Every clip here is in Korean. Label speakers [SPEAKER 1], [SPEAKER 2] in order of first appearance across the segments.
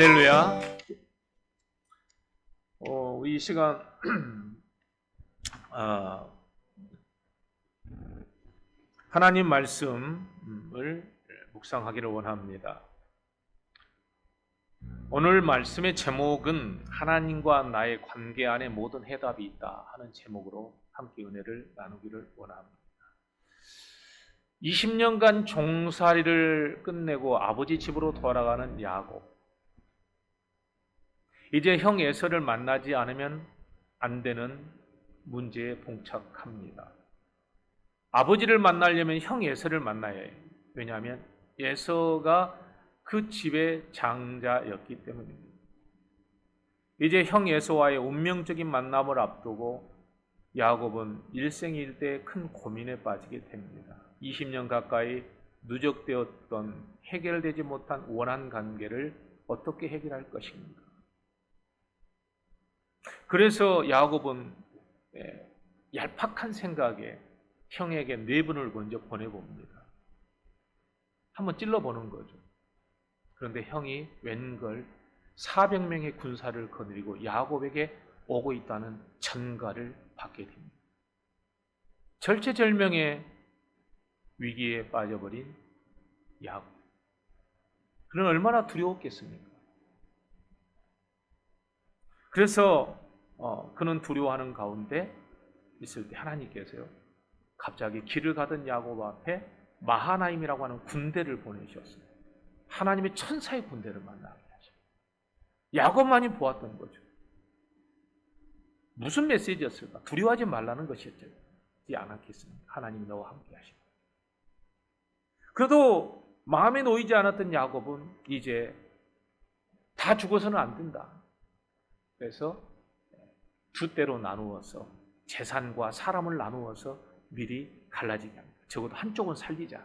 [SPEAKER 1] 할렐루야. 이 시간 하나님 말씀을 묵상하기를 원합니다. 오늘 말씀의 제목은 하나님과 나의 관계 안에 모든 해답이 있다 하는 제목으로 함께 은혜를 나누기를 원합니다. 20년간 종살이를 끝내고 아버지 집으로 돌아가는 야곱. 이제 형 에서를 만나지 않으면 안 되는 문제에 봉착합니다. 아버지를 만나려면 형 에서를 만나야 해요. 왜냐하면 에서가 그 집의 장자였기 때문입니다. 이제 형 에서와의 운명적인 만남을 앞두고 야곱은 일생일대의 큰 고민에 빠지게 됩니다. 20년 가까이 누적되었던 해결되지 못한 원한 관계를 어떻게 해결할 것인가? 그래서 야곱은 얄팍한 생각에 형에게 내분을 먼저 보내봅니다. 한번 찔러보는 거죠. 그런데 형이 웬걸 400명의 군사를 거느리고 야곱에게 오고 있다는 전가를 받게 됩니다. 절체절명의 위기에 빠져버린 야곱. 그는 얼마나 두려웠겠습니까? 그래서 그는 두려워하는 가운데 있을 때 하나님께서요, 갑자기 길을 가던 야곱 앞에 마하나임이라고 하는 군대를 보내셨어요. 하나님의 천사의 군대를 만나게 하셨어요. 야곱만이 보았던 거죠. 무슨 메시지였을까? 두려워하지 말라는 것이었지 않았겠습니까? 하나님이 너와 함께 하시고. 그래도 마음에 놓이지 않았던 야곱은 이제 다 죽어서는 안 된다. 그래서 두 때로 나누어서 재산과 사람을 나누어서 미리 갈라지게 합니다. 적어도 한쪽은 살리자.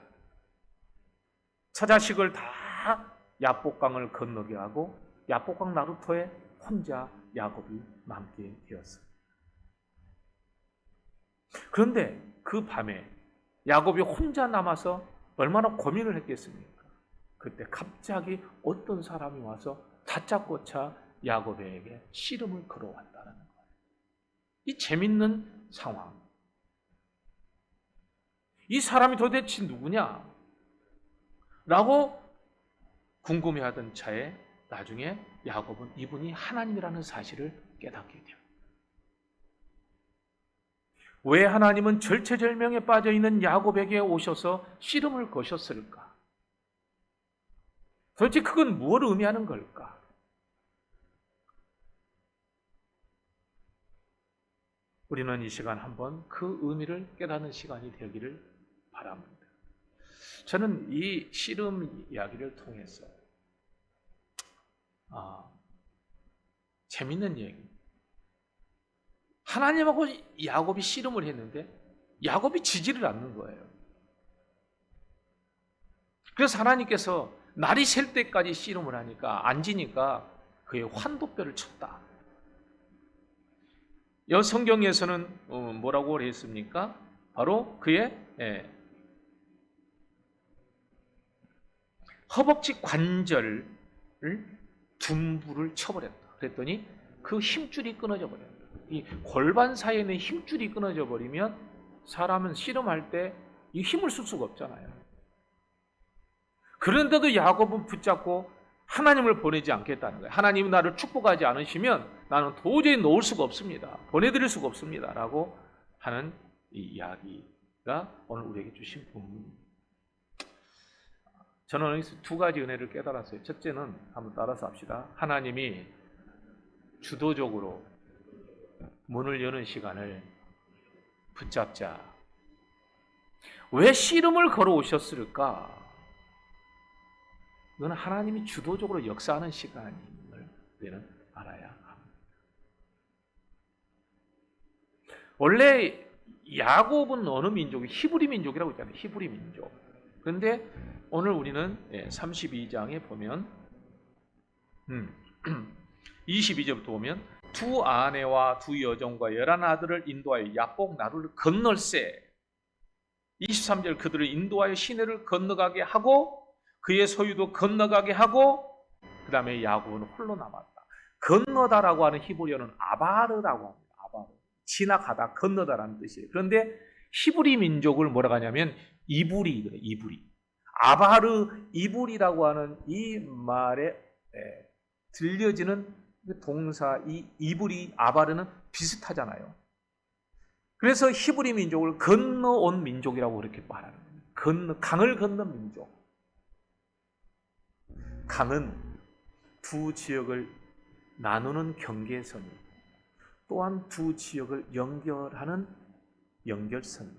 [SPEAKER 1] 처자식을 다 야복강을 건너게 하고 야복강 나루터에 혼자 야곱이 남게 되었습니다. 그런데 그 밤에 야곱이 혼자 남아서 얼마나 고민을 했겠습니까? 그때 갑자기 어떤 사람이 와서 다짜고짜 야곱에게 씨름을 걸어왔다는 거예요. 이 재밌는 상황. 이 사람이 도대체 누구냐? 라고 궁금해하던 차에 나중에 야곱은 이분이 하나님이라는 사실을 깨닫게 돼요. 왜 하나님은 절체절명에 빠져있는 야곱에게 오셔서 씨름을 거셨을까? 도대체 그건 무엇을 의미하는 걸까? 우리는 이 시간 한번 그 의미를 깨닫는 시간이 되기를 바랍니다. 저는 이 씨름 이야기를 통해서 재밌는 얘기. 하나님하고 야곱이 씨름을 했는데 야곱이 지지를 않는 거예요. 그래서 하나님께서 날이 셀 때까지 씨름을 하니까 안 지니까 그의 환도뼈를 쳤다. 성경에서는 뭐라고 했습니까? 바로 그의 허벅지 관절을 둔부를 쳐버렸다. 그랬더니 그 힘줄이 끊어져 버렸다. 이 골반 사이에 있는 힘줄이 끊어져 버리면 사람은 씨름할 때 이 힘을 쓸 수가 없잖아요. 그런데도 야곱은 붙잡고 하나님을 보내지 않겠다는 거예요. 하나님이 나를 축복하지 않으시면 나는 도저히 놓을 수가 없습니다. 보내드릴 수가 없습니다. 라고 하는 이 이야기가 오늘 우리에게 주신 본문입니다. 저는 여기서 두 가지 은혜를 깨달았어요. 첫째는 한번 따라서 합시다. 하나님이 주도적으로 문을 여는 시간을 붙잡자. 왜 씨름을 걸어오셨을까? 이건 하나님이 주도적으로 역사하는 시간임을 우리는 알아야 합니다. 원래 야곱은 어느 민족이? 히브리 민족이라고 있잖아요. 히브리 민족. 그런데 오늘 우리는 32장에 보면 22절부터 보면 두 아내와 두 여종과 11아들을 인도하여 야복 나루를 건널세. 23절 그들을 인도하여 시내를 건너가게 하고 그의 소유도 건너가게 하고 그 다음에 야곱은 홀로 남았다. 건너다라고 하는 히브리어는 아바르라고 합니다. 아바르. 지나가다, 건너다라는 뜻이에요. 그런데 히브리 민족을 뭐라고 하냐면 이브리. 아바르, 이브리라고 하는 이 말에 들려지는 동사, 이 이브리, 아바르는 비슷하잖아요. 그래서 히브리 민족을 건너온 민족이라고 그렇게 말하는 거예요. 강을 건넌 민족. 강은 두 지역을 나누는 경계선이, 또한 두 지역을 연결하는 연결선.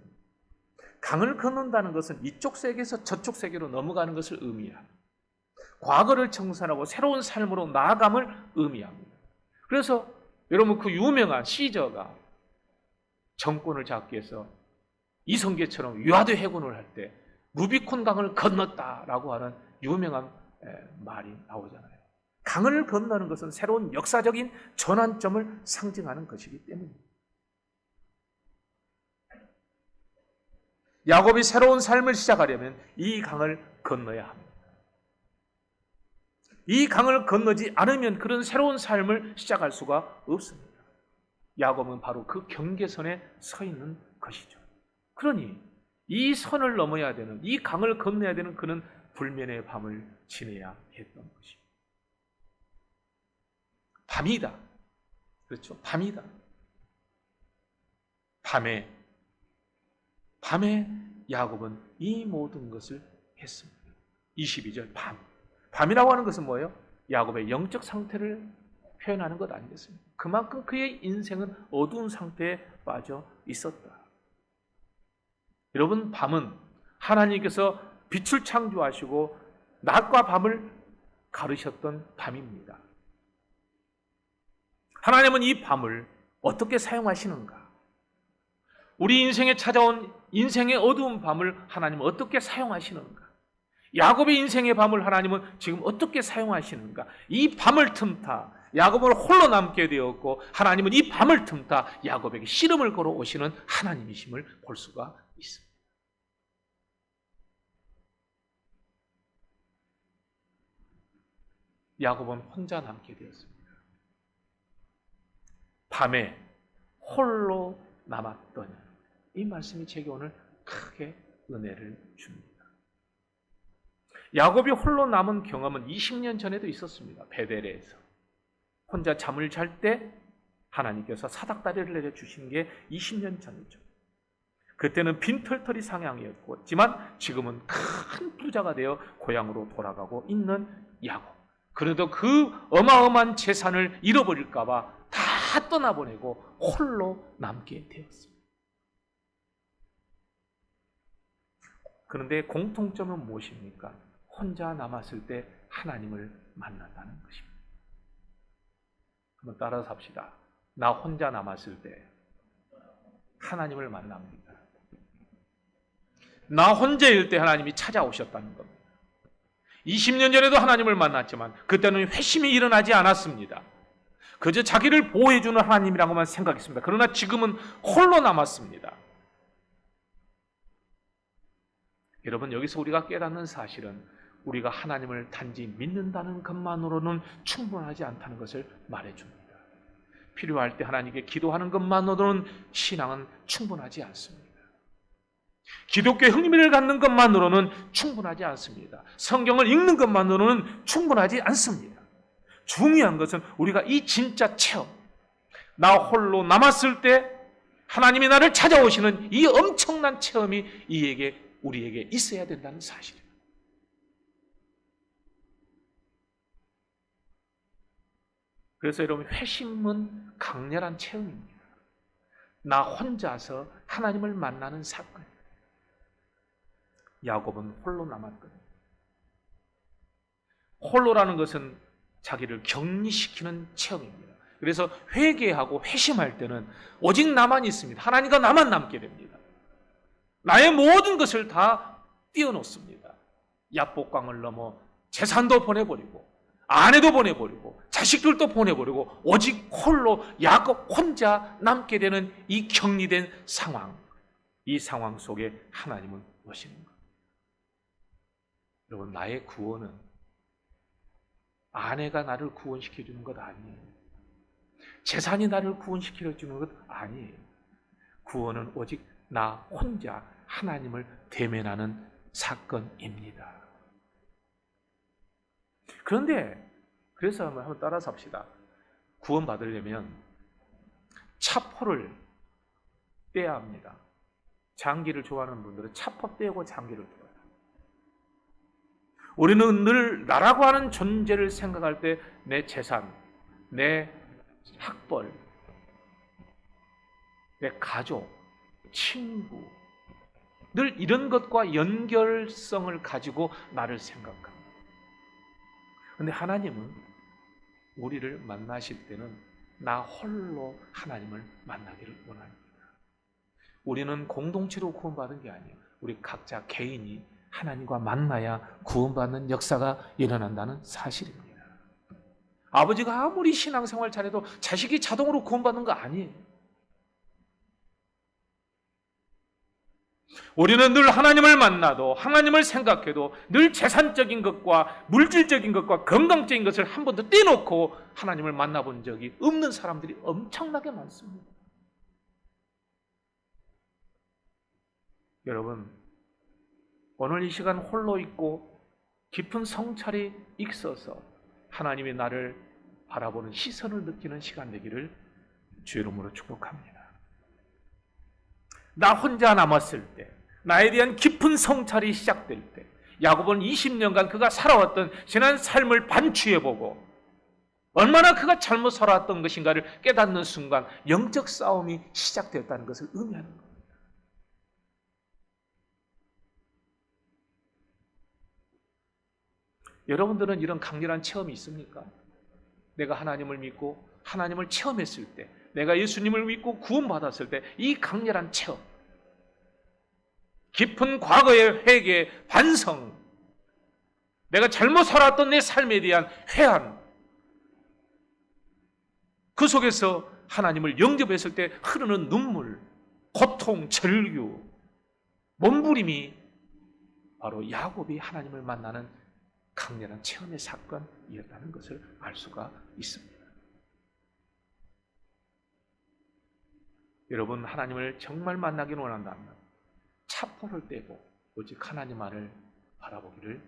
[SPEAKER 1] 강을 건넌다는 것은 이쪽 세계에서 저쪽 세계로 넘어가는 것을 의미합니다. 과거를 청산하고 새로운 삶으로 나아감을 의미합니다. 그래서 여러분, 그 유명한 시저가 정권을 잡기 위해서 이성계처럼 유아대 해군을 할 때 루비콘 강을 건넜다라고 하는 유명한 말이 나오잖아요. 강을 건너는 것은 새로운 역사적인 전환점을 상징하는 것이기 때문입니다. 야곱이 새로운 삶을 시작하려면 이 강을 건너야 합니다. 이 강을 건너지 않으면 그런 새로운 삶을 시작할 수가 없습니다. 야곱은 바로 그 경계선에 서 있는 것이죠. 그러니 이 선을 넘어야 되는, 이 강을 건너야 되는 그는 불면의 밤을 지내야 했던 것입니다. 밤이다. 그렇죠. 밤이다. 밤에 야곱은 이 모든 것을 했습니다. 22절 밤. 밤이라고 하는 것은 뭐예요? 야곱의 영적 상태를 표현하는 것 아니겠습니까? 그만큼 그의 인생은 어두운 상태에 빠져 있었다. 여러분, 밤은 하나님께서 빛을 창조하시고 낮과 밤을 가르셨던 밤입니다. 하나님은 이 밤을 어떻게 사용하시는가? 우리 인생에 찾아온 인생의 어두운 밤을 하나님은 어떻게 사용하시는가? 야곱의 인생의 밤을 하나님은 지금 어떻게 사용하시는가? 이 밤을 틈타 야곱을 홀로 남게 되었고, 하나님은 이 밤을 틈타 야곱에게 씨름을 걸어 오시는 하나님이심을 볼 수가 있습니다. 야곱은 혼자 남게 되었습니다. 밤에 홀로 남았더니, 이 말씀이 제게 오늘 크게 은혜를 줍니다. 야곱이 홀로 남은 경험은 20년 전에도 있었습니다. 베델에서 혼자 잠을 잘 때 하나님께서 사닥다리를 내려주신 게 20년 전이죠. 그때는 빈털터리 상황이었지만 지금은 큰 부자가 되어 고향으로 돌아가고 있는 야곱. 그래도 그 어마어마한 재산을 잃어버릴까 봐 다 떠나보내고 홀로 남게 되었습니다. 그런데 공통점은 무엇입니까? 혼자 남았을 때 하나님을 만난다는 것입니다. 한번 따라서 합시다. 나 혼자 남았을 때 하나님을 만납니다. 나 혼자일 때 하나님이 찾아오셨다는 겁니다. 20년 전에도 하나님을 만났지만 그때는 회심이 일어나지 않았습니다. 그저 자기를 보호해주는 하나님이라고만 생각했습니다. 그러나 지금은 홀로 남았습니다. 여러분, 여기서 우리가 깨닫는 사실은 우리가 하나님을 단지 믿는다는 것만으로는 충분하지 않다는 것을 말해줍니다. 필요할 때 하나님께 기도하는 것만으로는 신앙은 충분하지 않습니다. 기독교의 흥미를 갖는 것만으로는 충분하지 않습니다. 성경을 읽는 것만으로는 충분하지 않습니다. 중요한 것은 우리가 이 진짜 체험, 나 홀로 남았을 때 하나님이 나를 찾아오시는 이 엄청난 체험이 우리에게 있어야 된다는 사실입니다. 그래서 여러분, 회심은 강렬한 체험입니다. 나 혼자서 하나님을 만나는 사건. 야곱은 홀로 남았거든요. 홀로라는 것은 자기를 격리시키는 체험입니다. 그래서 회개하고 회심할 때는 오직 나만 있습니다. 하나님과 나만 남게 됩니다. 나의 모든 것을 다 띄워놓습니다. 야복강을 넘어 재산도 보내버리고 아내도 보내버리고 자식들도 보내버리고 오직 홀로 야곱 혼자 남게 되는 이 격리된 상황, 이 상황 속에 하나님은 오시는 것. 여러분, 나의 구원은 아내가 나를 구원시켜 주는 것 아니에요. 재산이 나를 구원시켜 주는 것 아니에요. 구원은 오직 나 혼자 하나님을 대면하는 사건입니다. 그런데 그래서 한번 따라서 합시다. 구원 받으려면 차포를 떼야 합니다. 장기를 좋아하는 분들은 차포 떼고 장기를 떼어요. 우리는 늘 나라고 하는 존재를 생각할 때 내 재산, 내 학벌, 내 가족, 친구, 늘 이런 것과 연결성을 가지고 나를 생각합니다. 그런데 하나님은 우리를 만나실 때는 나 홀로 하나님을 만나기를 원합니다. 우리는 공동체로 구원받은 게 아니에요. 우리 각자 개인이 하나님과 만나야 구원받는 역사가 일어난다는 사실입니다. 아버지가 아무리 신앙생활 잘해도 자식이 자동으로 구원받는 거 아니에요. 우리는 늘 하나님을 만나도, 하나님을 생각해도 늘 재산적인 것과 물질적인 것과 건강적인 것을 한 번도 떼놓고 하나님을 만나본 적이 없는 사람들이 엄청나게 많습니다. 여러분, 오늘 이 시간 홀로 있고 깊은 성찰이 있어서 하나님이 나를 바라보는 시선을 느끼는 시간 되기를 주의 이름으로 축복합니다. 나 혼자 남았을 때, 나에 대한 깊은 성찰이 시작될 때, 야곱은 20년간 그가 살아왔던 지난 삶을 반추해보고 얼마나 그가 잘못 살아왔던 것인가를 깨닫는 순간 영적 싸움이 시작되었다는 것을 의미하는 겁니다. 여러분들은 이런 강렬한 체험이 있습니까? 내가 하나님을 믿고 하나님을 체험했을 때, 내가 예수님을 믿고 구원받았을 때 이 강렬한 체험, 깊은 과거의 회개, 반성, 내가 잘못 살았던 내 삶에 대한 회한, 그 속에서 하나님을 영접했을 때 흐르는 눈물, 고통, 절규, 몸부림이 바로 야곱이 하나님을 만나는 강렬한 체험의 사건이었다는 것을 알 수가 있습니다. 여러분, 하나님을 정말 만나기를 원한다면 차포를 떼고 오직 하나님만을 바라보기를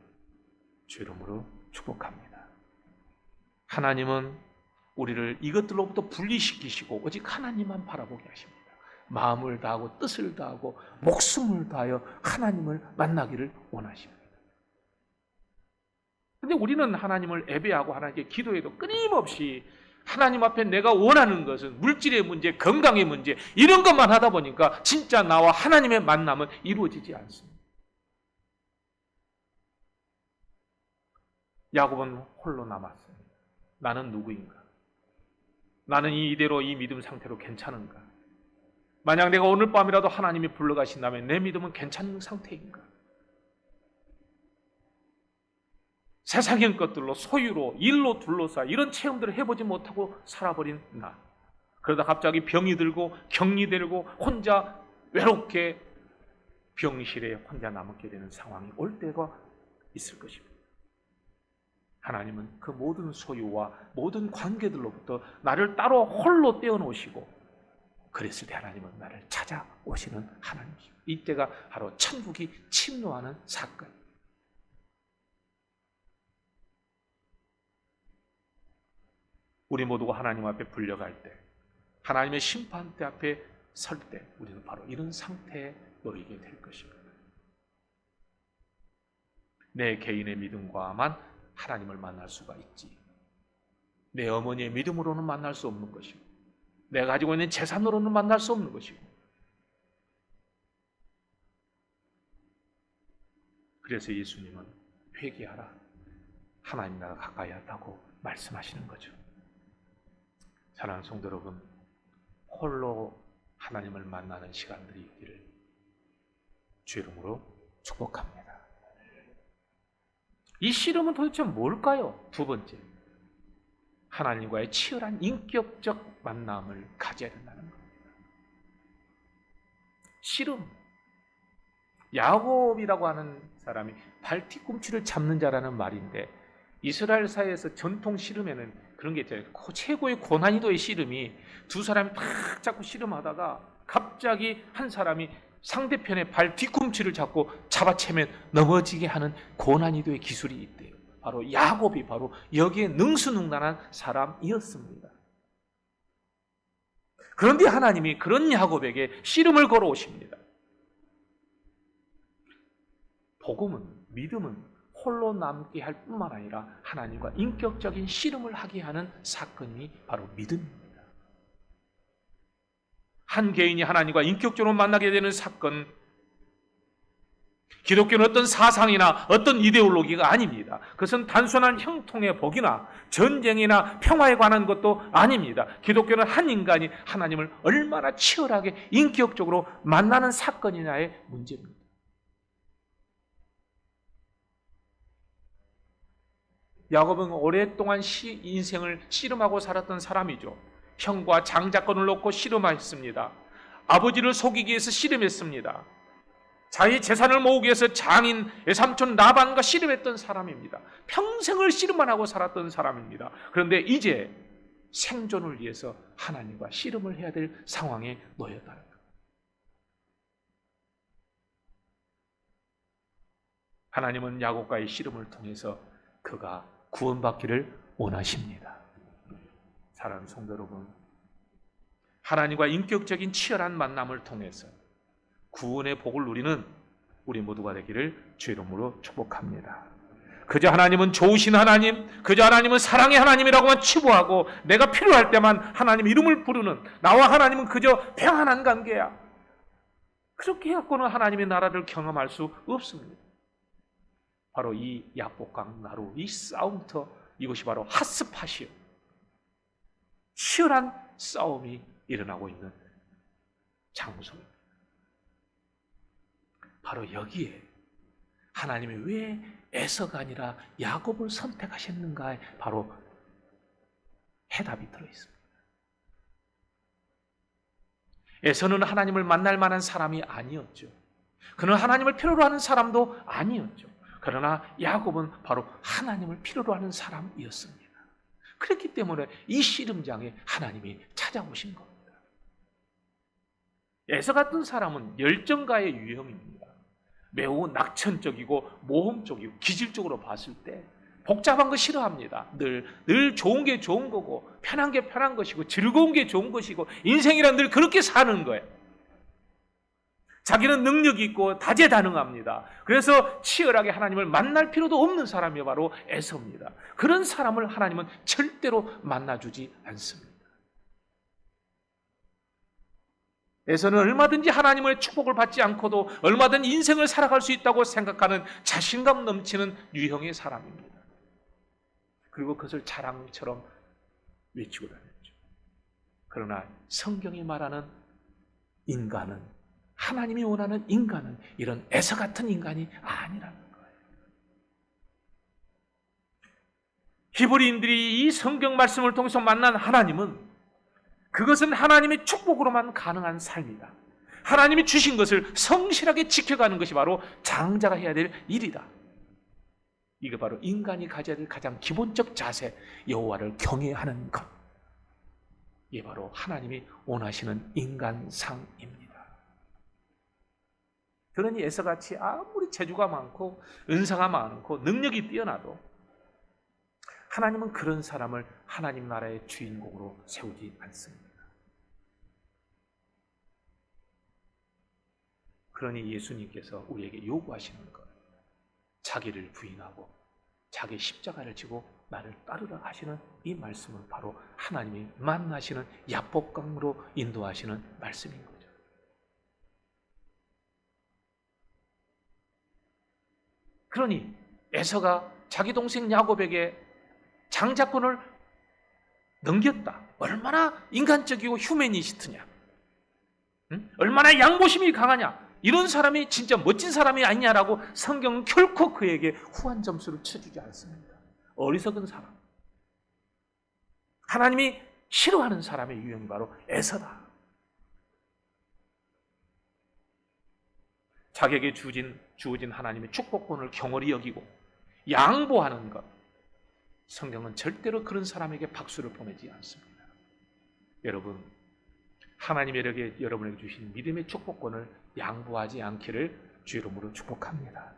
[SPEAKER 1] 주의 이름으로 축복합니다. 하나님은 우리를 이것들로부터 분리시키시고 오직 하나님만 바라보게 하십니다. 마음을 다하고 뜻을 다하고 목숨을 다하여 하나님을 만나기를 원하십니다. 근데 우리는 하나님을 예배하고 하나님께 기도해도 끊임없이 하나님 앞에 내가 원하는 것은 물질의 문제, 건강의 문제, 이런 것만 하다 보니까 진짜 나와 하나님의 만남은 이루어지지 않습니다. 야곱은 홀로 남았습니다. 나는 누구인가? 나는 이대로 이 믿음 상태로 괜찮은가? 만약 내가 오늘 밤이라도 하나님이 불러가신다면 내 믿음은 괜찮은 상태인가? 세상의 것들로, 소유로, 일로 둘러싸 이런 체험들을 해보지 못하고 살아버린 나. 그러다 갑자기 병이 들고 격리 들고 혼자 외롭게 병실에 혼자 남게 되는 상황이 올 때가 있을 것입니다. 하나님은 그 모든 소유와 모든 관계들로부터 나를 따로 홀로 떼어놓으시고, 그랬을 때 하나님은 나를 찾아오시는 하나님이십니다. 이때가 바로 천국이 침노하는 사건. 우리 모두가 하나님 앞에 불려갈 때, 하나님의 심판대 앞에 설 때 우리는 바로 이런 상태에 놓이게 될 것입니다. 내 개인의 믿음과만 하나님을 만날 수가 있지, 내 어머니의 믿음으로는 만날 수 없는 것이고, 내가 가지고 있는 재산으로는 만날 수 없는 것이고, 그래서 예수님은 회개하라, 하나님 나라 가까이 왔다고 말씀하시는 거죠. 사랑하는 성도 여러분, 홀로 하나님을 만나는 시간들이 있기를 주의 이름으로 축복합니다. 이 씨름은 도대체 뭘까요? 두 번째, 하나님과의 치열한 인격적 만남을 가져야 된다는 겁니다. 씨름, 야곱이라고 하는 사람이 발 뒤꿈치를 잡는 자라는 말인데, 이스라엘 사회에서 전통 씨름에는 그런 게 있잖아요. 최고의 고난이도의 씨름이 두 사람이 탁 잡고 씨름하다가 갑자기 한 사람이 상대편의 발 뒤꿈치를 잡고 잡아채면 넘어지게 하는 고난이도의 기술이 있대요. 바로 야곱이 바로 여기에 능수능란한 사람이었습니다. 그런데 하나님이 그런 야곱에게 씨름을 걸어오십니다. 복음은, 믿음은 홀로 남게 할 뿐만 아니라 하나님과 인격적인 씨름을 하게 하는 사건이 바로 믿음입니다. 한 개인이 하나님과 인격적으로 만나게 되는 사건, 기독교는 어떤 사상이나 어떤 이데올로기가 아닙니다. 그것은 단순한 형통의 복이나 전쟁이나 평화에 관한 것도 아닙니다. 기독교는 한 인간이 하나님을 얼마나 치열하게 인격적으로 만나는 사건이냐의 문제입니다. 야곱은 오랫동안 인생을 씨름하고 살았던 사람이죠. 형과 장자권을 놓고 씨름했습니다. 아버지를 속이기 위해서 씨름했습니다. 자기 재산을 모으기 위해서 장인 외삼촌 라반과 씨름했던 사람입니다. 평생을 씨름만 하고 살았던 사람입니다. 그런데 이제 생존을 위해서 하나님과 씨름을 해야 될 상황에 놓였다는 것. 하나님은 야곱과의 씨름을 통해서 그가 구원받기를 원하십니다. 사랑하는 성도 여러분, 하나님과 인격적인 치열한 만남을 통해서 구원의 복을 누리는 우리 모두가 되기를 주의 이름으로 축복합니다. 그저 하나님은 좋으신 하나님, 그저 하나님은 사랑의 하나님이라고만 치부하고 내가 필요할 때만 하나님 이름을 부르는, 나와 하나님은 그저 평안한 관계야, 그렇게 해갖고는 하나님의 나라를 경험할 수 없습니다. 바로 이 야복강 나루, 이 싸움터, 이것이 바로 핫스팟이요, 치열한 싸움이 일어나고 있는 장소입니다. 바로 여기에 하나님이 왜 에서가 아니라 야곱을 선택하셨는가에 바로 해답이 들어있습니다. 에서는 하나님을 만날 만한 사람이 아니었죠. 그는 하나님을 필요로 하는 사람도 아니었죠. 그러나 야곱은 바로 하나님을 필요로 하는 사람이었습니다. 그렇기 때문에 이 씨름장에 하나님이 찾아오신 겁니다. 에서 같은 사람은 열정가의 유형입니다. 매우 낙천적이고 모험적이고 기질적으로 봤을 때 복잡한 거 싫어합니다. 늘 좋은 게 좋은 거고 편한 게 편한 것이고 즐거운 게 좋은 것이고 인생이란 늘 그렇게 사는 거예요. 자기는 능력이 있고 다재다능합니다. 그래서 치열하게 하나님을 만날 필요도 없는 사람이 바로 에서입니다. 그런 사람을 하나님은 절대로 만나주지 않습니다. 에서는 얼마든지 하나님의 축복을 받지 않고도 얼마든 인생을 살아갈 수 있다고 생각하는 자신감 넘치는 유형의 사람입니다. 그리고 그것을 자랑처럼 외치고 다녔죠. 그러나 성경이 말하는 인간은, 하나님이 원하는 인간은 이런 에서 같은 인간이 아니라는 거예요. 히브리인들이 이 성경 말씀을 통해서 만난 하나님은, 그것은 하나님의 축복으로만 가능한 삶이다. 하나님이 주신 것을 성실하게 지켜가는 것이 바로 장자가 해야 될 일이다. 이게 바로 인간이 가져야 될 가장 기본적 자세, 여호와를 경외하는 것. 이게 바로 하나님이 원하시는 인간상입니다. 그러니 에서같이 아무리 재주가 많고 은사가 많고 능력이 뛰어나도 하나님은 그런 사람을 하나님 나라의 주인공으로 세우지 않습니다. 그러니 예수님께서 우리에게 요구하시는 것, 자기를 부인하고 자기 십자가를 지고 나를 따르라 하시는 이 말씀은 바로 하나님이 만나시는 야복강으로 인도하시는 말씀인 거죠. 그러니 에서가 자기 동생 야곱에게 장자권을 넘겼다. 얼마나 인간적이고 휴머니스트냐, 얼마나 양보심이 강하냐, 이런 사람이 진짜 멋진 사람이 아니냐라고 성경은 결코 그에게 후한 점수를 쳐주지 않습니다. 어리석은 사람, 하나님이 싫어하는 사람의 유형이 바로 에서다. 자기에게 주어진 하나님의 축복권을 경홀히 여기고 양보하는 것, 성경은 절대로 그런 사람에게 박수를 보내지 않습니다. 여러분, 하나님이 여러분에게 주신 믿음의 축복권을 양보하지 않기를 주 이름으로 축복합니다.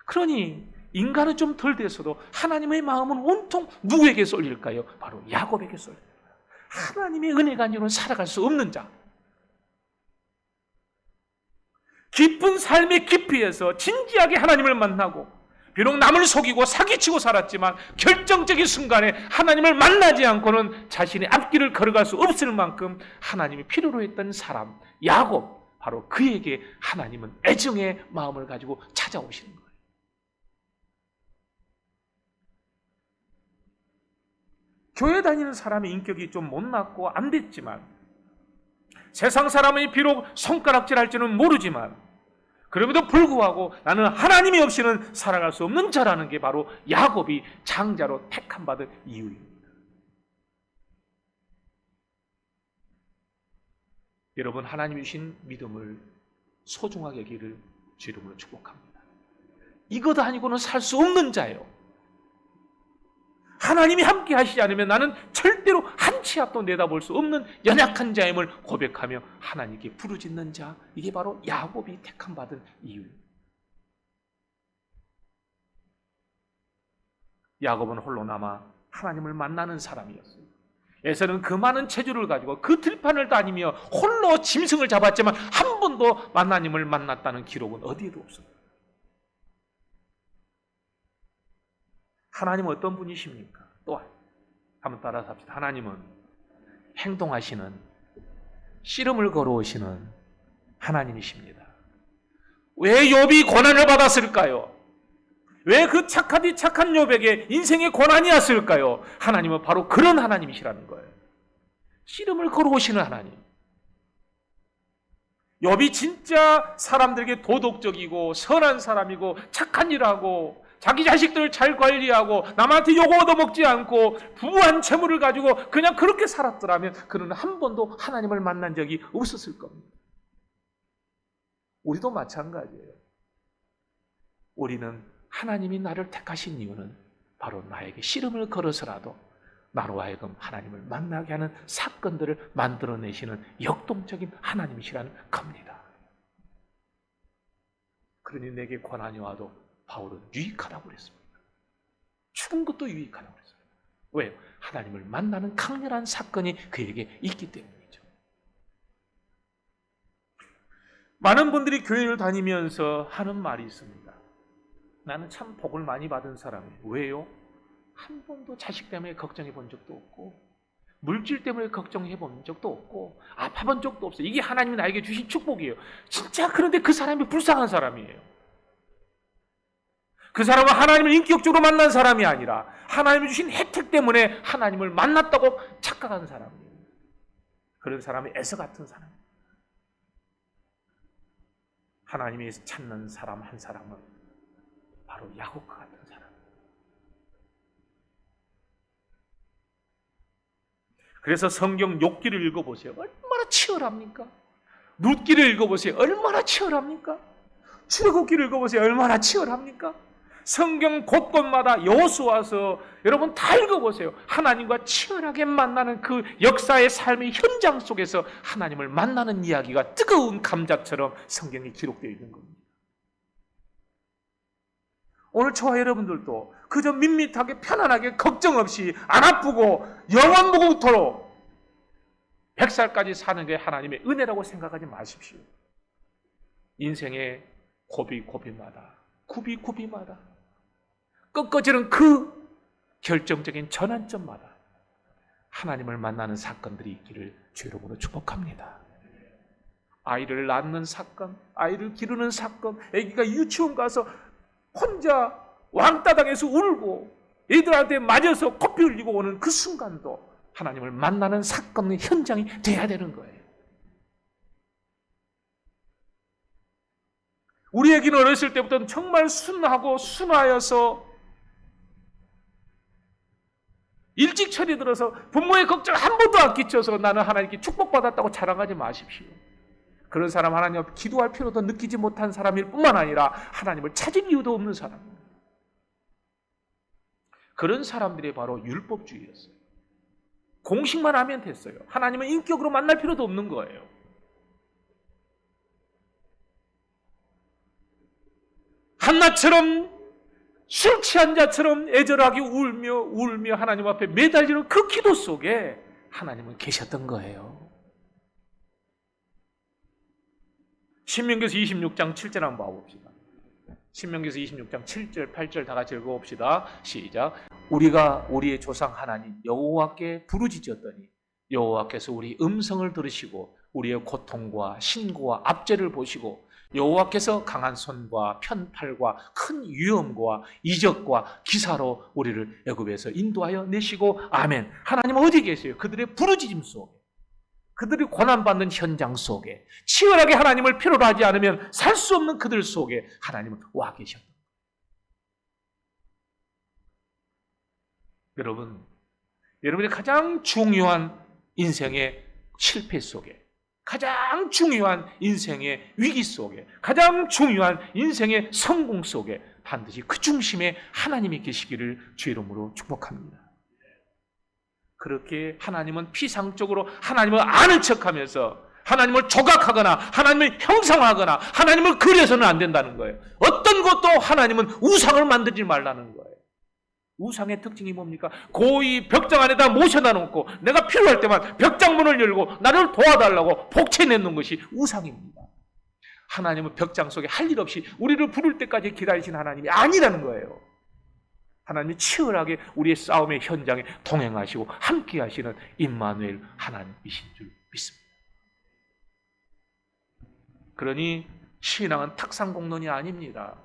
[SPEAKER 1] 그러니 인간은 좀 덜 돼서도 하나님의 마음은 온통 누구에게 쏠릴까요? 바로 야곱에게 쏠립니다. 하나님의 은혜가 아니고는 살아갈 수 없는 자, 깊은 삶의 깊이에서 진지하게 하나님을 만나고 비록 남을 속이고 사기치고 살았지만 결정적인 순간에 하나님을 만나지 않고는 자신의 앞길을 걸어갈 수 없을 만큼 하나님이 필요로 했던 사람 야곱, 바로 그에게 하나님은 애정의 마음을 가지고 찾아오시는 거예요. 교회 다니는 사람의 인격이 좀 못났고 안 됐지만, 세상 사람이 비록 손가락질할지는 모르지만 그럼에도 불구하고 나는 하나님이 없이는 살아갈 수 없는 자라는 게 바로 야곱이 장자로 택함받은 이유입니다. 여러분, 하나님이 주신 믿음을 소중하게 여기를 주 이름으로 축복합니다. 이것 아니고는 살 수 없는 자예요. 하나님이 함께 하시지 않으면 나는 절대로 한 치 앞도 내다볼 수 없는 연약한 자임을 고백하며 하나님께 부르짖는 자, 이게 바로 야곱이 택함받은 이유입니다. 야곱은 홀로 남아 하나님을 만나는 사람이었어요. 에서는 그 많은 체주를 가지고 그 들판을 다니며 홀로 짐승을 잡았지만 한 번도 하나님을 만났다는 기록은 어디에도 없습니다. 하나님은 어떤 분이십니까? 또한 한번 따라서 합시다. 하나님은 행동하시는, 씨름을 걸어오시는 하나님이십니다. 왜 욥이 고난을 받았을까요? 왜 그 착하디 착한 욥에게 인생의 고난이 왔을까요? 하나님은 바로 그런 하나님이시라는 거예요. 씨름을 걸어오시는 하나님. 욥이 진짜 사람들에게 도덕적이고 선한 사람이고 착한 일을 하고 자기 자식들을 잘 관리하고 남한테 욕 얻어먹지 않고 부한 채무를 가지고 그냥 그렇게 살았더라면 그는 한 번도 하나님을 만난 적이 없었을 겁니다. 우리도 마찬가지예요. 우리는 하나님이 나를 택하신 이유는 바로 나에게 씨름을 걸어서라도 나로 하여금 하나님을 만나게 하는 사건들을 만들어내시는 역동적인 하나님이시라는 겁니다. 그러니 내게 고난이 와도 바울은 유익하다고 그랬습니다. 죽은 것도 유익하다고 그랬습니다. 왜요? 하나님을 만나는 강렬한 사건이 그에게 있기 때문이죠. 많은 분들이 교회를 다니면서 하는 말이 있습니다. 나는 참 복을 많이 받은 사람이에요. 왜요? 한 번도 자식 때문에 걱정해 본 적도 없고 물질 때문에 걱정해 본 적도 없고 아파본 적도 없어요. 이게 하나님이 나에게 주신 축복이에요. 진짜 그런데 그 사람이 불쌍한 사람이에요. 그 사람은 하나님을 인격적으로 만난 사람이 아니라 하나님이 주신 혜택 때문에 하나님을 만났다고 착각한 사람이에요. 그런 사람이 에서 같은 사람. 하나님이 찾는 사람 한 사람은 바로 야곱과 같은 사람. 그래서 성경 욥기를 읽어보세요. 얼마나 치열합니까? 룻기를 읽어보세요. 얼마나 치열합니까? 출애굽기를 읽어보세요. 얼마나 치열합니까? 성경 곳곳마다 여호수아서 여러분 다 읽어보세요. 하나님과 치열하게 만나는 그 역사의 삶의 현장 속에서 하나님을 만나는 이야기가 뜨거운 감자처럼 성경에 기록되어 있는 겁니다. 오늘 저와 여러분들도 그저 밋밋하게 편안하게 걱정 없이 안 아프고 영원 무궁토록 100살까지 사는 게 하나님의 은혜라고 생각하지 마십시오. 인생의 고비고비마다 구비구비마다 꺾어지는 그 결정적인 전환점마다 하나님을 만나는 사건들이 있기를 주 이름으로 축복합니다. 아이를 낳는 사건, 아이를 기르는 사건, 아기가 유치원 가서 혼자 왕따당해서 울고 애들한테 맞아서 코피 흘리고 오는 그 순간도 하나님을 만나는 사건의 현장이 돼야 되는 거예요. 우리 애기는 어렸을 때부터는 정말 순하고 순하여서 일찍 철이 들어서 부모의 걱정 한 번도 안 끼쳐서 나는 하나님께 축복받았다고 자랑하지 마십시오. 그런 사람 하나님 앞에 기도할 필요도 느끼지 못한 사람일 뿐만 아니라 하나님을 찾을 이유도 없는 사람입니다. 그런 사람들이 바로 율법주의였어요. 공식만 하면 됐어요. 하나님은 인격으로 만날 필요도 없는 거예요. 한나처럼 술 취한 자처럼 애절하게 울며 하나님 앞에 매달리는 그 기도 속에 하나님은 계셨던 거예요. 신명기서 26장 7절 한번 봐봅시다. 신명기서 26장 7절 8절 다 같이 읽어봅시다. 시작. 우리가 우리의 조상 하나님 여호와께 부르짖었더니 여호와께서 우리 음성을 들으시고 우리의 고통과 신고와 압제를 보시고 여호와께서 강한 손과 편팔과 큰 위엄과 이적과 기사로 우리를 애굽에서 인도하여 내시고 아멘. 하나님은 어디 계세요? 그들의 부르짖음 속에, 그들이 고난받는 현장 속에, 치열하게 하나님을 필요로 하지 않으면 살 수 없는 그들 속에 하나님은 와 계셨다. 여러분이 가장 중요한 인생의 실패 속에, 가장 중요한 인생의 위기 속에, 가장 중요한 인생의 성공 속에 반드시 그 중심에 하나님이 계시기를 주의 이름으로 축복합니다. 그렇게 하나님은 피상적으로 하나님을 아는 척하면서 하나님을 조각하거나 하나님을 형상화하거나 하나님을 그려서는 안 된다는 거예요. 어떤 것도 하나님은 우상을 만들지 말라는 거예요. 우상의 특징이 뭡니까? 고이 벽장 안에다 모셔다 놓고 내가 필요할 때만 벽장문을 열고 나를 도와달라고 복채내는 것이 우상입니다. 하나님은 벽장 속에 할 일 없이 우리를 부를 때까지 기다리신 하나님이 아니라는 거예요. 하나님이 치열하게 우리의 싸움의 현장에 동행하시고 함께 하시는 임마누엘 하나님이신 줄 믿습니다. 그러니 신앙은 탁상공론이 아닙니다.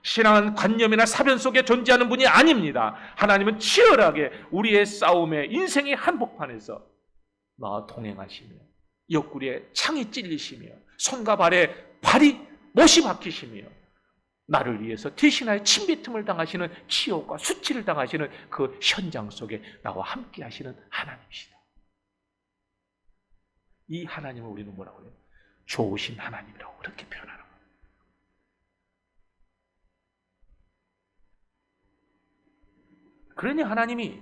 [SPEAKER 1] 신앙은 관념이나 사변 속에 존재하는 분이 아닙니다. 하나님은 치열하게 우리의 싸움에 인생의 한복판에서 나와 동행하시며 옆구리에 창이 찔리시며 손과 발에 못이 박히시며 나를 위해서 대신하여 침뱉음을 당하시는 치욕과 수치를 당하시는 그 현장 속에 나와 함께 하시는 하나님이시다. 이 하나님을 우리는 뭐라고 해요? 좋으신 하나님이라고 그렇게 표현하는 거예요. 그러니 하나님이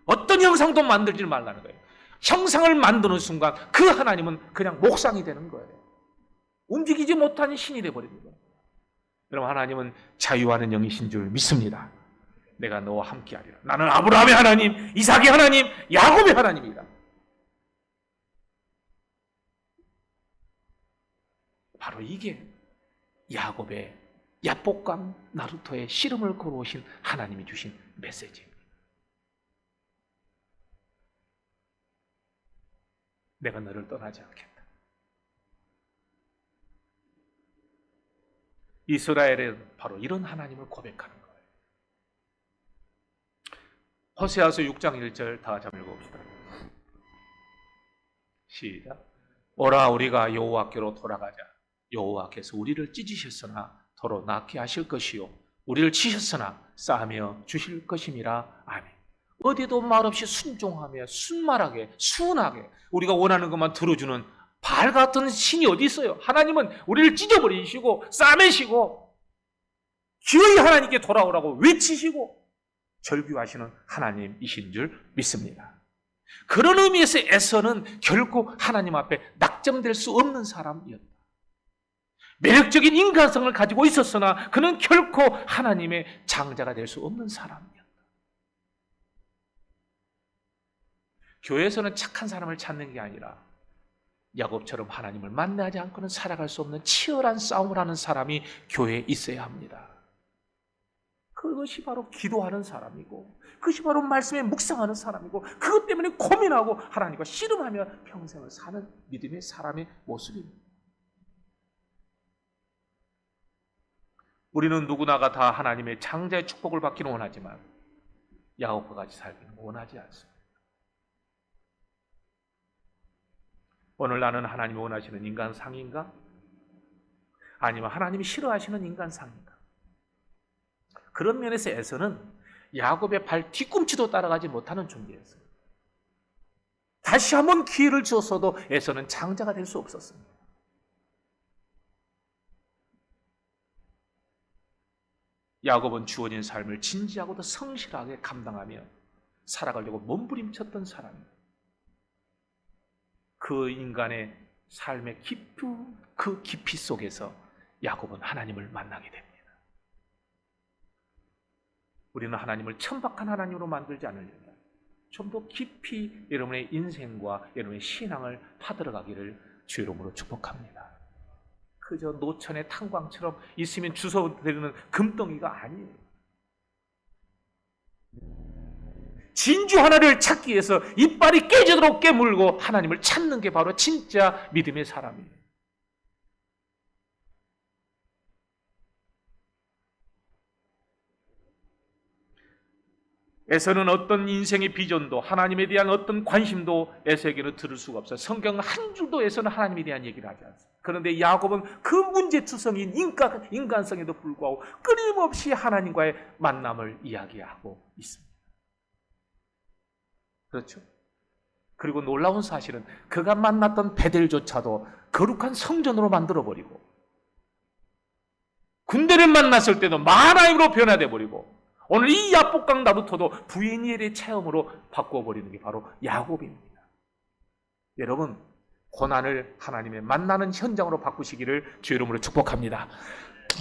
[SPEAKER 1] 어떤 형상도 만들지 말라는 거예요. 형상을 만드는 순간 그 하나님은 그냥 목상이 되는 거예요. 움직이지 못하는 신이 되어버립니다. 여러분, 하나님은 자유하는 영이신 줄 믿습니다. 내가 너와 함께하리라. 나는 아브라함의 하나님, 이삭의 하나님, 야곱의 하나님이다. 바로 이게 야곱의 야복강 나루토의 씨름을 걸어오신 하나님이 주신 메시지입니다. 내가 너를 떠나지 않겠다. 이스라엘은 바로 이런 하나님을 고백하는 거예요. 호세아서 6장 1절 다 같이 읽어봅시다. 시작. 오라 우리가 여호와께로 돌아가자. 여호와께서 우리를 찢으셨으나 도로 낫게 하실 것이요 우리를 치셨으나 싸며 주실 것임이라. 아멘. 어디도 말없이 순종하며 순말하게 순하게 우리가 원하는 것만 들어주는 발 같은 신이 어디 있어요? 하나님은 우리를 찢어버리시고 싸매시고 기어이 하나님께 돌아오라고 외치시고 절규하시는 하나님이신 줄 믿습니다. 그런 의미에서 에서는 결코 하나님 앞에 낙점될 수 없는 사람이었다. 매력적인 인간성을 가지고 있었으나 그는 결코 하나님의 장자가 될 수 없는 사람이었다. 교회에서는 착한 사람을 찾는 게 아니라 야곱처럼 하나님을 만나지 않고는 살아갈 수 없는 치열한 싸움을 하는 사람이 교회에 있어야 합니다. 그것이 바로 기도하는 사람이고 그것이 바로 말씀에 묵상하는 사람이고 그것 때문에 고민하고 하나님과 씨름하며 평생을 사는 믿음의 사람의 모습입니다. 우리는 누구나가 다 하나님의 장자의 축복을 받기는 원하지만 야곱과 같이 살기는 원하지 않습니다. 오늘 나는 하나님이 원하시는 인간상인가? 아니면 하나님이 싫어하시는 인간상인가? 그런 면에서 에서는 야곱의 발 뒤꿈치도 따라가지 못하는 존재였어요. 다시 한번 기회를 주었어도 에서는 장자가 될 수 없었습니다. 야곱은 주어진 삶을 진지하고도 성실하게 감당하며 살아가려고 몸부림쳤던 사람입니다. 그 인간의 삶의 깊은 그 깊이 속에서 야곱은 하나님을 만나게 됩니다. 우리는 하나님을 천박한 하나님으로 만들지 않으려면 좀 더 깊이 여러분의 인생과 여러분의 신앙을 파들어가기를 주 이름으로 축복합니다. 그저 노천의 탄광처럼 있으면 주워드리는 금덩이가 아니에요. 진주 하나를 찾기 위해서 이빨이 깨지도록 깨물고 하나님을 찾는 게 바로 진짜 믿음의 사람이에요. 에서는 어떤 인생의 비전도 하나님에 대한 어떤 관심도 에서에게는 들을 수가 없어요. 성경은 한 줄도 에서는 하나님에 대한 얘기를 하지 않습니다. 그런데 야곱은 그 문제투성인 인간성에도 불구하고 끊임없이 하나님과의 만남을 이야기하고 있습니다. 그렇죠? 그리고 놀라운 사실은 그가 만났던 베델조차도 거룩한 성전으로 만들어버리고 군대를 만났을 때도 마하나임으로 변화돼 버리고 오늘 이 야복강 나루터도 부에니엘의 체험으로 바꿔버리는 게 바로 야곱입니다. 여러분, 고난을 하나님의 만나는 현장으로 바꾸시기를 주 이름으로 축복합니다.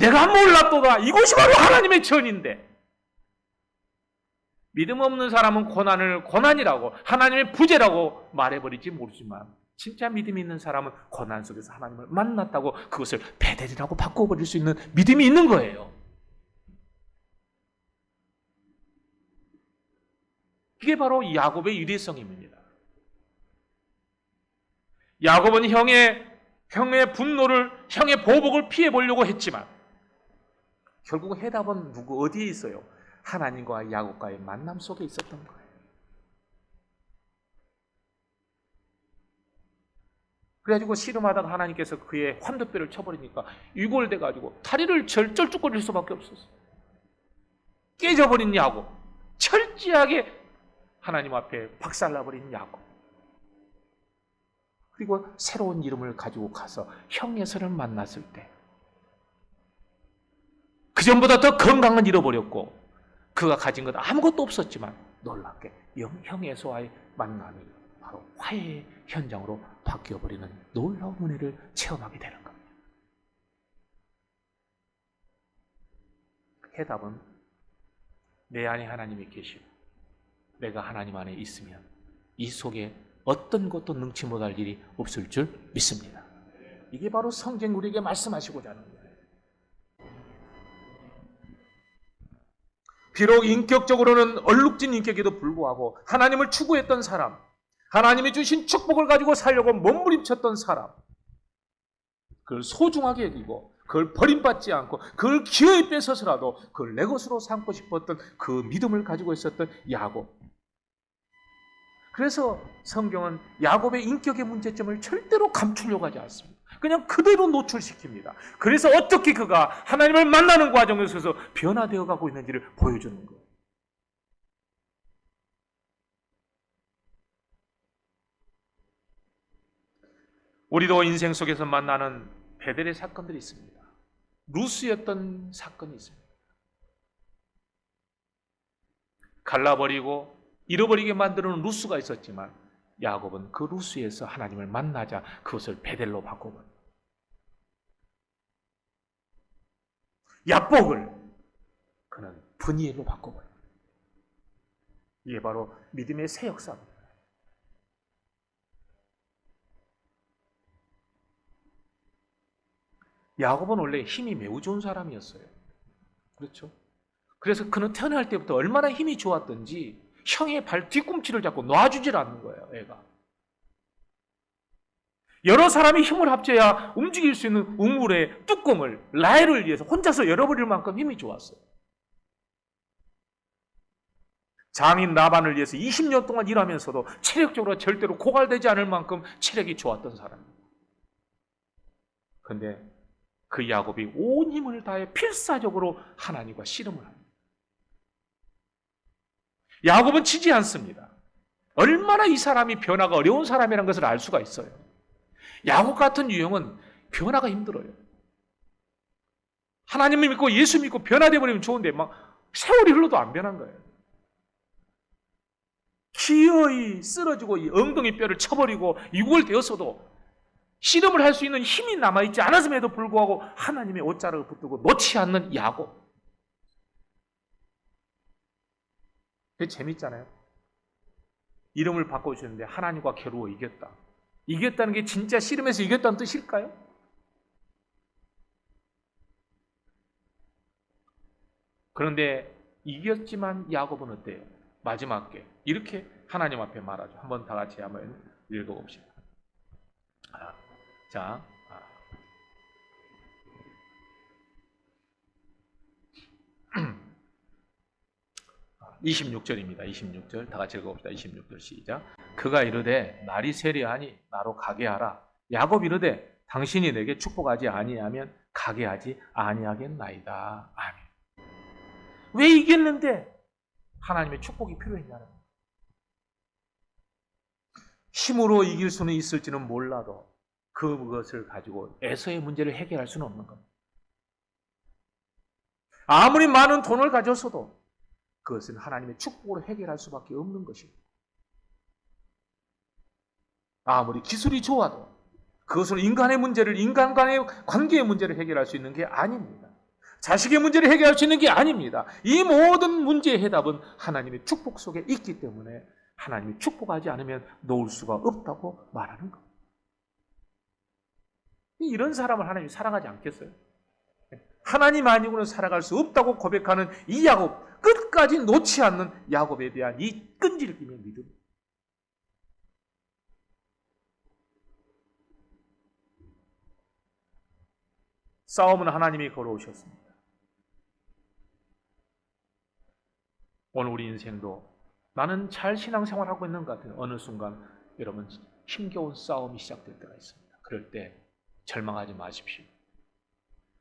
[SPEAKER 1] 내가 몰랐도다. 이곳이 바로 하나님의 전인데, 믿음 없는 사람은 고난을 고난이라고 하나님의 부재라고 말해버리지 모르지만 진짜 믿음이 있는 사람은 고난 속에서 하나님을 만났다고 그것을 베델이라고 바꿔버릴 수 있는 믿음이 있는 거예요. 이게 바로 야곱의 유대성입니다. 야곱은 형의 분노를, 형의 보복을 피해보려고 했지만 결국 해답은 어디에 있어요? 하나님과 야곱과의 만남 속에 있었던 거예요. 그래가지고 씨름하다가 하나님께서 그의 환도뼈를 쳐버리니까 유골돼가지고 다리를 쩔쭉거릴 수밖에 없었어요. 깨져버린 야곱, 철저하게 하나님 앞에 박살나버린 야곱. 그리고 새로운 이름을 가지고 가서 형 에서를 만났을 때 그전보다 더 건강은 잃어버렸고 그가 가진 것 아무것도 없었지만 놀랍게 형 에서와의 만남이 바로 화해의 현장으로 바뀌어버리는 놀라운 은혜를 체험하게 되는 겁니다. 해답은 내 안에 하나님이 계시고 내가 하나님 안에 있으면 이 속에 어떤 것도 능치 못할 일이 없을 줄 믿습니다. 이게 바로 성경 우리에게 말씀하시고자 하는 거예요. 비록 인격적으로는 얼룩진 인격에도 불구하고 하나님을 추구했던 사람, 하나님이 주신 축복을 가지고 살려고 몸부림쳤던 사람, 그걸 소중하게 여기고 그걸 버림받지 않고 그걸 기어이 뺏어서라도 그걸 내 것으로 삼고 싶었던 그 믿음을 가지고 있었던 야곱. 그래서 성경은 야곱의 인격의 문제점을 절대로 감추려고 하지 않습니다. 그냥 그대로 노출시킵니다. 그래서 어떻게 그가 하나님을 만나는 과정에서 변화되어 가고 있는지를 보여주는 거예요. 우리도 인생 속에서 만나는 베델의 사건들이 있습니다. 루스였던 사건이 있습니다. 갈라버리고 잃어버리게 만드는 루스가 있었지만 야곱은 그 루스에서 하나님을 만나자 그것을 베델로 바꿔버려요. 야복을 그는 브니엘로 바꿔버려요. 이게 바로 믿음의 새 역사입니다. 야곱은 원래 힘이 매우 좋은 사람이었어요. 그렇죠? 그래서 그는 태어날 때부터 얼마나 힘이 좋았던지 형의 발 뒤꿈치를 잡고 놔주질 않는 거예요, 애가. 여러 사람이 힘을 합쳐야 움직일 수 있는 우물의 뚜껑을 라헬을 위해서 혼자서 열어버릴 만큼 힘이 좋았어요. 장인 라반을 위해서 20년 동안 일하면서도 체력적으로 절대로 고갈되지 않을 만큼 체력이 좋았던 사람입니다. 그런데 그 야곱이 온 힘을 다해 필사적으로 하나님과 씨름을 합니다. 야곱은 치지 않습니다. 얼마나 이 사람이 변화가 어려운 사람이라는 것을 알 수가 있어요. 야곱 같은 유형은 변화가 힘들어요. 하나님을 믿고 예수 믿고 변화돼 버리면 좋은데 막 세월이 흘러도 안 변한 거예요. 기어이 쓰러지고 이 엉덩이 뼈를 쳐버리고 유골 되었어도 씨름을 할 수 있는 힘이 남아있지 않았음에도 불구하고 하나님의 옷자락을 붙들고 놓지 않는 야곱. 그게 재밌잖아요. 이름을 바꿔주셨는데 하나님과 겨루어 이겼다. 이겼다는 게 진짜 씨름에서 이겼다는 뜻일까요? 그런데 이겼지만 야곱은 어때요? 마지막 게 이렇게 하나님 앞에 말하죠. 한번 다 같이 한번 읽어봅시다. 자, 26절입니다. 26절 다 같이 읽어봅시다. 26절 시작. 그가 이르되 날이 세려하니 나로 가게 하라. 야곱 이르되 당신이 내게 축복하지 아니하면 가게 하지 아니하겠나이다. 아멘. 왜 이겼는데 하나님의 축복이 필요했냐는 거예요. 힘으로 이길 수는 있을지는 몰라도 그것을 가지고 에서의 문제를 해결할 수는 없는 겁니다. 아무리 많은 돈을 가졌어도 그것은 하나님의 축복으로 해결할 수밖에 없는 것입니다. 아무리 기술이 좋아도 그것으로 인간의 문제를, 인간 간의 관계의 문제를 해결할 수 있는 게 아닙니다. 자식의 문제를 해결할 수 있는 게 아닙니다. 이 모든 문제의 해답은 하나님의 축복 속에 있기 때문에 하나님이 축복하지 않으면 놓을 수가 없다고 말하는 겁니다. 이런 사람을 하나님이 사랑하지 않겠어요? 하나님 아니고는 살아갈 수 없다고 고백하는 이 야곱, 끝까지 놓지 않는 야곱에 대한 이 끈질김의 믿음. 싸움은 하나님이 걸어오셨습니다. 오늘 우리 인생도 나는 잘 신앙생활하고 있는 것 같은 어느 순간 여러분 힘겨운 싸움이 시작될 때가 있습니다. 그럴 때 절망하지 마십시오.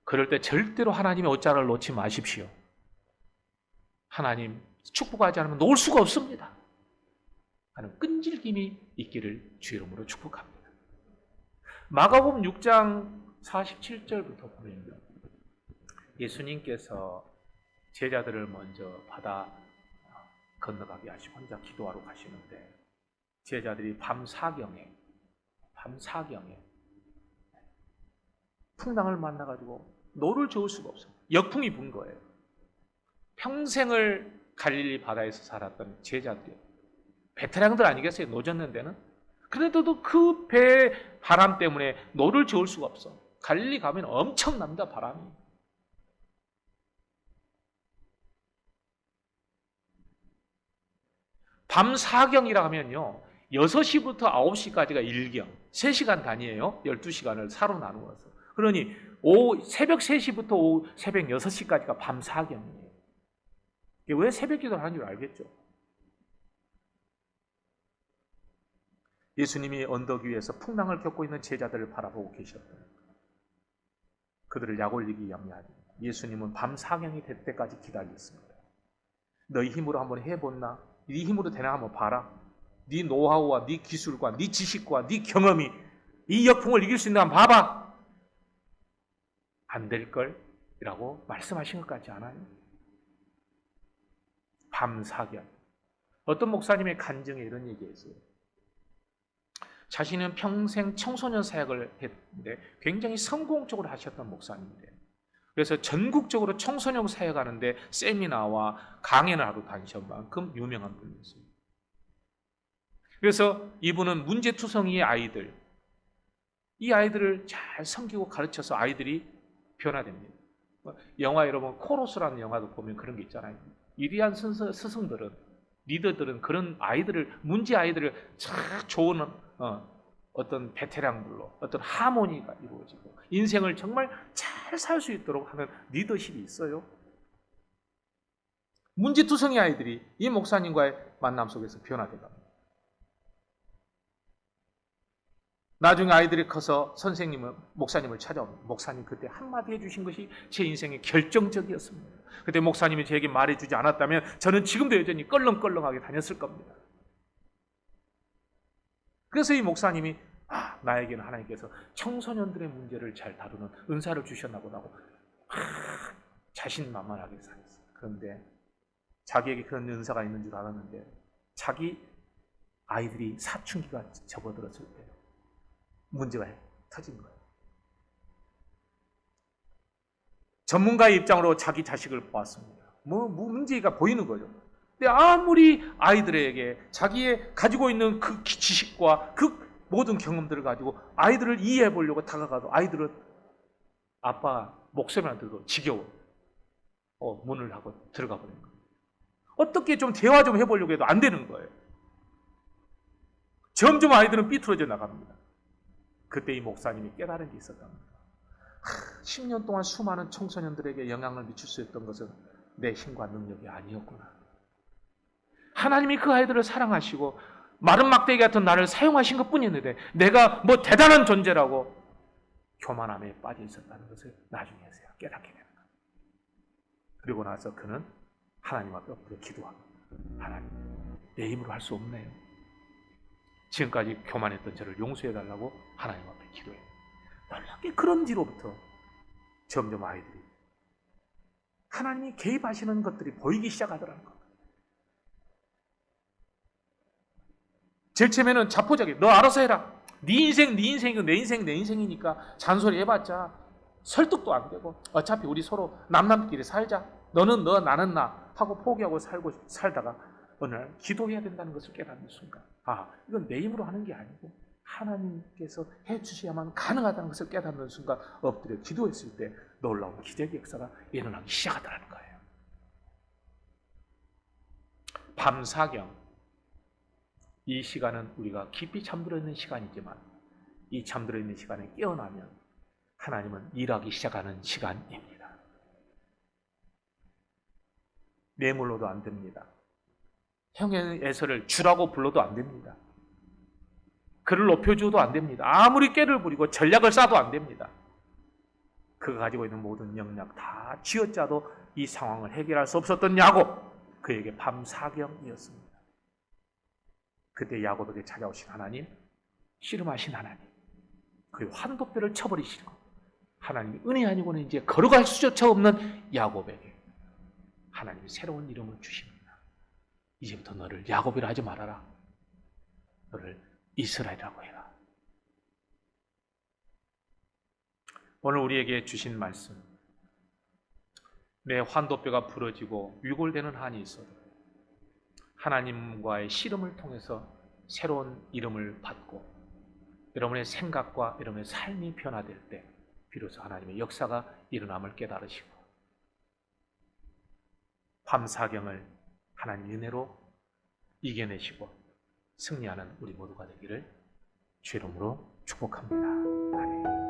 [SPEAKER 1] 그럴 때 절대로 하나님의 옷자락을 놓지 마십시오. 하나님 축복하지 않으면 놓을 수가 없습니다. 하는 끈질김이 있기를 주 이름으로 축복합니다. 마가복음 6장 47절부터 보면 예수님께서 제자들을 먼저 바다 건너가게 하시고 혼자 기도하러 가시는데 제자들이 밤 사경에 풍랑을 만나가지고 노를 저을 수가 없어요. 역풍이 분 거예요. 평생을 갈릴리 바다에서 살았던 제자들, 베테랑들 아니겠어요? 노젓는 데는. 그런데도 그 배 바람 때문에 노를 저을 수가 없어. 갈릴리 가면 엄청납니다, 바람이. 밤 사경이라 하면요, 6시부터 9시까지가 1경, 3시간 단위예요. 12시간을 4로 나누어서. 그러니 새벽 3시부터 새벽 6시까지가 밤 사경이에요. 왜 새벽 기도를 하는 줄 알겠죠? 예수님이 언덕 위에서 풍랑을 겪고 있는 제자들을 바라보고 계셨던 그들을 약올리기 위함이 예수님은 밤 사경이 될 때까지 기다렸습니다. 너희 힘으로 한번 해봤나? 네 힘으로 되나 한번 봐라. 네 노하우와 네 기술과 네 지식과 네 경험이 이 역풍을 이길 수 있나 한번 봐봐. 안 될걸? 이라고 말씀하신 것 같지 않아요? 밤 사경. 어떤 목사님의 간증에 이런 얘기했어요. 자신은 평생 청소년 사역을 했는데 굉장히 성공적으로 하셨던 목사님이래요. 그래서 전국적으로 청소년 사역하는데 세미나와 강연을 하러 다니신 만큼 유명한 분이었어요. 그래서 이분은 문제투성이의 아이들, 이 아이들을 잘 섬기고 가르쳐서 아이들이 변화됩니다. 영화 여러분 코러스라는 영화도 보면 그런 게 있잖아요. 위대한 스승들은, 리더들은 그런 아이들을, 문제 아이들을 참 좋은 어떤 베테랑들로 어떤 하모니가 이루어지고 인생을 정말 잘 살 수 있도록 하는 리더십이 있어요. 문제투성이 아이들이 이 목사님과의 만남 속에서 변화돼 갑니다. 나중에 아이들이 커서 목사님을 찾아옵니다. 목사님 그때 한마디 해주신 것이 제 인생의 결정적이었습니다. 그때 목사님이 저에게 말해주지 않았다면 저는 지금도 여전히 껄렁껄렁하게 다녔을 겁니다. 그래서 이 목사님이 나에게는 하나님께서 청소년들의 문제를 잘 다루는 은사를 주셨나 보다고 자신만만하게 살았어요. 그런데 자기에게 그런 은사가 있는 줄 알았는데 자기 아이들이 사춘기가 접어들었을 때 문제가 터진 거예요. 전문가의 입장으로 자기 자식을 보았습니다. 문제가 보이는 거죠. 근데 아무리 아이들에게 자기의 가지고 있는 그 지식과 그 모든 경험들을 가지고 아이들을 이해해 보려고 다가가도 아이들은 아빠 목소리만 들어도 지겨워. 문을 하고 들어가 버리는 거예요. 어떻게 좀 대화 좀 해보려고 해도 안 되는 거예요. 점점 아이들은 삐뚤어져 나갑니다. 그때 이 목사님이 깨달은 게 있었답니다. 10년 동안 수많은 청소년들에게 영향을 미칠 수 있던 것은 내 힘과 능력이 아니었구나. 하나님이 그 아이들을 사랑하시고 마른 막대기 같은 나를 사용하신 것뿐이었는데 내가 뭐 대단한 존재라고 교만함에 빠져 있었다는 것을 나중에서야 깨닫게 되는 거예요. 그리고 나서 그는 하나님 앞에 엎드려 기도하고 하나님, 내 힘으로 할 수 없네요. 지금까지 교만했던 저를 용서해달라고 하나님 앞에 기도해요. 놀랍게 그런 뒤로부터 점점 아이들이 하나님이 개입하시는 것들이 보이기 시작하더라는 거예요. 제일 처음에는 자포자기, 너 알아서 해라. 네 인생, 네 인생이고 내 인생, 내 인생이니까 잔소리 해봤자 설득도 안 되고 어차피 우리 서로 남남끼리 살자. 너는 너, 나는 나 하고 포기하고 살다가 어느 날 기도해야 된다는 것을 깨닫는 순간, 이건 내 힘으로 하는 게 아니고 하나님께서 해주셔야만 가능하다는 것을 깨닫는 순간 엎드려 기도했을 때 놀라운 기적의 역사가 일어나기 시작하더라는 거예요. 밤사경, 이 시간은 우리가 깊이 잠들어 있는 시간이지만 이 잠들어 있는 시간에 깨어나면 하나님은 일하기 시작하는 시간입니다. 뇌물로도 안 됩니다. 형에서를 주라고 불러도 안 됩니다. 그를 높여주어도 안 됩니다. 아무리 깨를 부리고 전략을 짜도 안 됩니다. 그가 가지고 있는 모든 영역 다 쥐어짜도 이 상황을 해결할 수 없었던 야곱, 그에게 밤사경이었습니다. 그때 야곱에게 찾아오신 하나님, 씨름하신 하나님, 그의 환도뼈를 쳐버리시고 하나님이 은혜 아니고는 이제 걸어갈 수조차 없는 야곱에게 하나님이 새로운 이름을 주십니다. 이제부터 너를 야곱이라 하지 말아라. 너를 이스라엘이라고 해라. 오늘 우리에게 주신 말씀, 내 환도뼈가 부러지고 위골되는 한이 있어도 하나님과의 씨름을 통해서 새로운 이름을 받고 여러분의 생각과 여러분의 삶이 변화될 때 비로소 하나님의 역사가 일어남을 깨달으시고 밤사경을 하나님 은혜로 이겨내시고 승리하는 우리 모두가 되기를 주의 이름으로 축복합니다. 아멘.